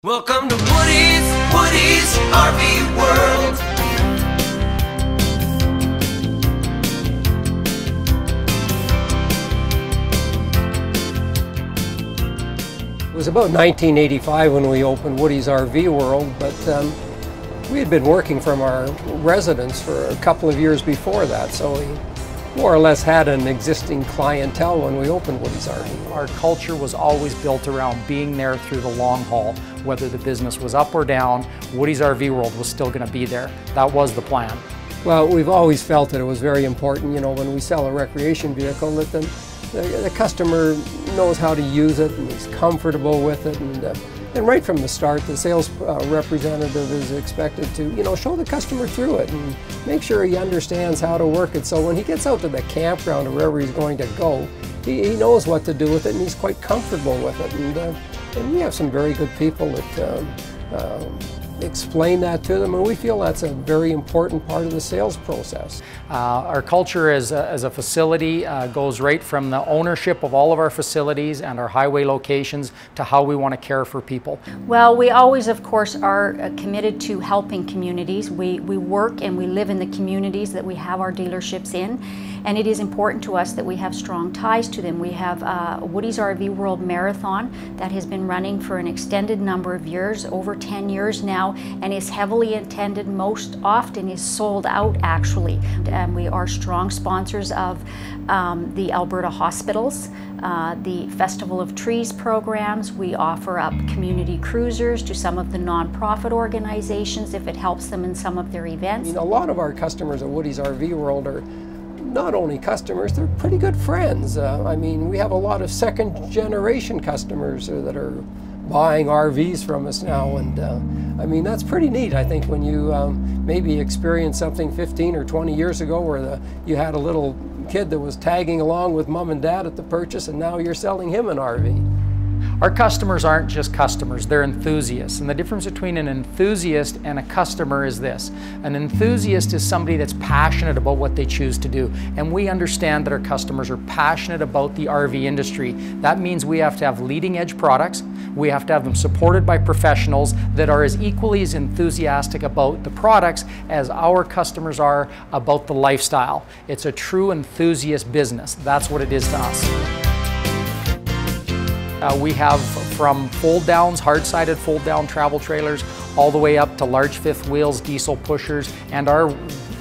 Welcome to Woody's RV World. It was about 1985 when we opened Woody's RV World, but we had been working from our residence for a couple of years before that, so we more or less had an existing clientele when we opened Woody's RV. Our culture was always built around being there through the long haul. Whether the business was up or down, Woody's RV World was still going to be there. That was the plan. Well, we've always felt that it was very important, you know, when we sell a recreation vehicle, that the customer knows how to use it and is comfortable with it. And right from the start, the sales representative is expected to, you know, show the customer through it and make sure he understands how to work it. So when he gets out to the campground or wherever he's going to go, he knows what to do with it and he's quite comfortable with it. And we have some very good people that explain that to them, and we feel that's a very important part of the sales process. Our culture as a facility goes right from the ownership of all of our facilities and our highway locations to how we want to care for people. Well, we always, of course, are committed to helping communities. We work and we live in the communities that we have our dealerships in, and it is important to us that we have strong ties to them. We have Woody's RV World Marathon that has been running for an extended number of years, over 10 years now, and is heavily attended. Most often is sold out, actually. And we are strong sponsors of the Alberta hospitals, the Festival of Trees programs. We offer up community cruisers to some of the nonprofit organizations if it helps them in some of their events. You know, a lot of our customers at Woody's RV World are not only customers, they're pretty good friends. I mean, we have a lot of second-generation customers that are buying RVs from us now, and I mean, that's pretty neat, I think, when you maybe experience something 15 or 20 years ago where you had a little kid that was tagging along with mom and dad at the purchase, and now you're selling him an RV. Our customers aren't just customers, they're enthusiasts. And the difference between an enthusiast and a customer is this. An enthusiast is somebody that's passionate about what they choose to do. And we understand that our customers are passionate about the RV industry. That means we have to have leading edge products. We have to have them supported by professionals that are as equally as enthusiastic about the products as our customers are about the lifestyle. It's a true enthusiast business. That's what it is to us. We have from fold-downs, hard-sided fold-down travel trailers, all the way up to large fifth wheels, diesel pushers, and our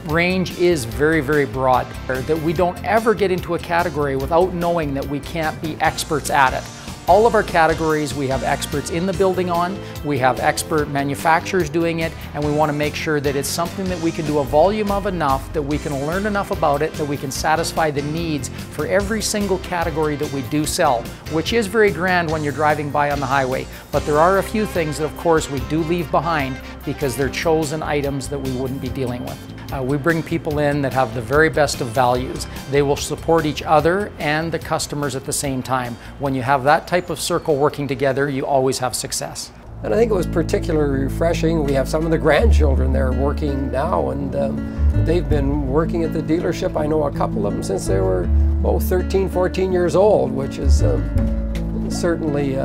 range is very, very broad. That we don't ever get into a category without knowing that we can't be experts at it. All of our categories we have experts in the building on, we have expert manufacturers doing it, and we want to make sure that it's something that we can do a volume of enough, that we can learn enough about it, that we can satisfy the needs for every single category that we do sell, which is very grand when you're driving by on the highway. But there are a few things that, of course, we do leave behind because they're chosen items that we wouldn't be dealing with. We bring people in that have the very best of values. They will support each other and the customers at the same time. When you have that type of circle working together, you always have success. And I think it was particularly refreshing. We have some of the grandchildren there working now, and they've been working at the dealership. I know a couple of them since they were 13, 14 years old, which is certainly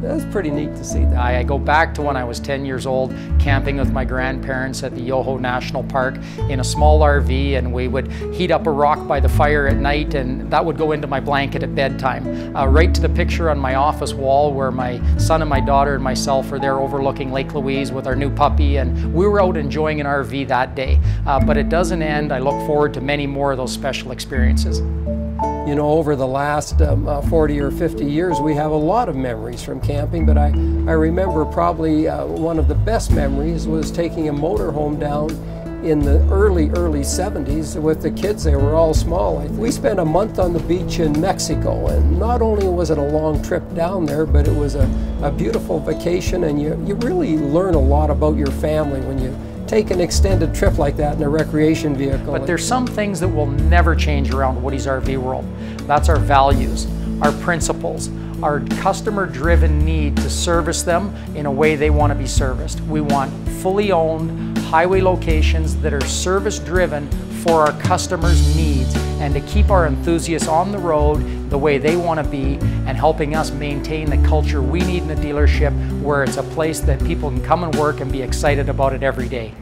that's pretty neat to see that. I go back to when I was 10 years old, camping with my grandparents at the Yoho National Park in a small RV, and we would heat up a rock by the fire at night, and that would go into my blanket at bedtime. Right to the picture on my office wall where my son and my daughter and myself are there overlooking Lake Louise with our new puppy, and we were out enjoying an RV that day. But it doesn't end. I look forward to many more of those special experiences. You know, over the last 40 or 50 years, we have a lot of memories from camping, but I remember probably one of the best memories was taking a motorhome down in the early 70s with the kids. They were all small. We spent a month on the beach in Mexico, and not only was it a long trip down there, but it was a beautiful vacation, and you really learn a lot about your family when you take an extended trip like that in a recreation vehicle. But there's some things that will never change around Woody's RV World. That's our values, our principles, our customer-driven need to service them in a way they want to be serviced. We want fully owned highway locations that are service-driven for our customers' needs, and to keep our enthusiasts on the road, the way they want to be and helping us maintain the culture we need in a dealership where it's a place that people can come and work and be excited about it every day.